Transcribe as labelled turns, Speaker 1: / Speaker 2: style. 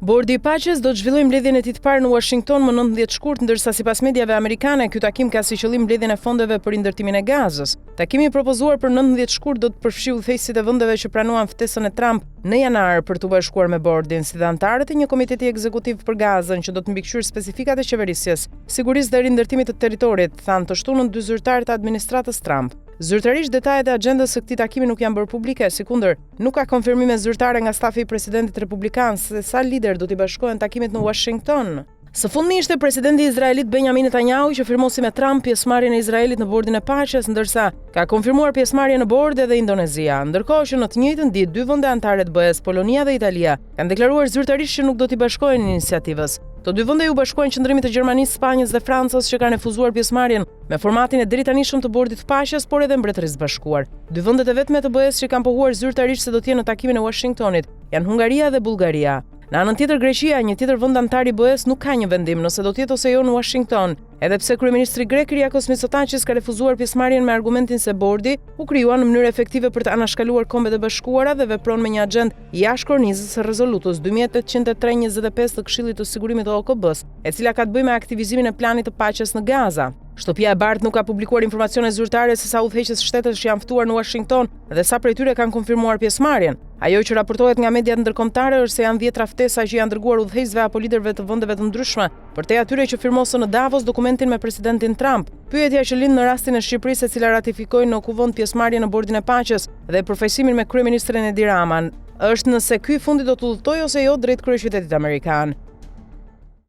Speaker 1: Bordi i Paqes do të zhvillojë mbledhjen e tij të parë në Washington më 19 shkurt, ndërsa sipas mediave amerikane, ky takim ka si qëllim mbledhjen e fondeve për ndërtimin e Gazës. Takimi i propozuar për 19 shkurt do të përfshijë udhëheqësit e vendeve që pranuan ftesën e Trump në janar për të bashkuar me bordin, si dhe anëtarët e një komiteti ekzekutiv për Gazën që do të mbikëqyrë specifikat e qeverisjes, sigurisë dhe rindërtimit të territorit, thanë të shtunën dy zyrtarë të administratës Trump. Zyrtarisht detajet e agjendës së këtij takimi nuk janë bërë publike, sikundër nuk ka konfirmime zyrtare nga stafi i presidentit republikan se sa lider do t'i bashkohen takimit në Washington. Së fundmi ishte presidenti izraelit Benjamin Netanyahu që firmosi me Trump pjesëmarrjen e Izraelit në bordin e Paqes, ndërsa ka konfirmuar pjesëmarrje në bord edhe Indonezia, ndërkohë që në të njëjtën ditë dy vende anëtare të BE-s, Polonia dhe Italia, kanë deklaruar zyrtarisht që nuk do t'i bashkohen iniciativës. Të dy vende u bashkuan qëndrimit të Gjermanisë, Spanjës dhe Francës që kanë refuzuar pjesëmarrjen me formatin e drejtanishëm të bordit të Paqes, por edhe Mbretërisë së Bashkuar. Dy vendet e vetme të BE-s që kanë pohuar zyrtarisht se do të jenë në takimin e Washingtonit janë Hungaria dhe Bullgaria. Në anën tjetër, Greqia, një tjetër vend anëtar i BE-s, nuk ka një vendim nëse do të jetë ose jo në Washington, edhe pse kryeministri grek Kyriakos Mitsotakis ka refuzuar pjesëmarrjen me argumentin se bordi u krijuar në mënyrë efektive për të anashkaluar Kombet e Bashkuara dhe vepron me një agjendë jashtë kornizës së rezolutës 2803/25 të Këshillit të Sigurimit të OKB-s, e cila ka të bëjë me aktivizimin e planit të paqes në Gaza. Shtëpia e Bardhë nuk ka publikuar informacione zyrtare se sa udhëheqës shtetësh janë ftuar në Washington dhe sa prej tyre kanë konfirmuar pjesëmarrjen. Ajo që raportohet nga mediat ndërkombëtare është se janë 10 ftesa që janë dërguar udhëheqësve apo liderëve të vendeve të ndryshme, përtej atyre që firmosën në Davos dokumentin me presidentin Trump. Pyetja që lind në rastin e Shqipërisë, e cila ratifikoi në kuvend pjesëmarrjen në bordin e Paqes dhe përfaqësimin me kryeministrin Edi Rama, është nëse ky fundi do të udhtojë ose jo drejt kryeqytetit amerikan.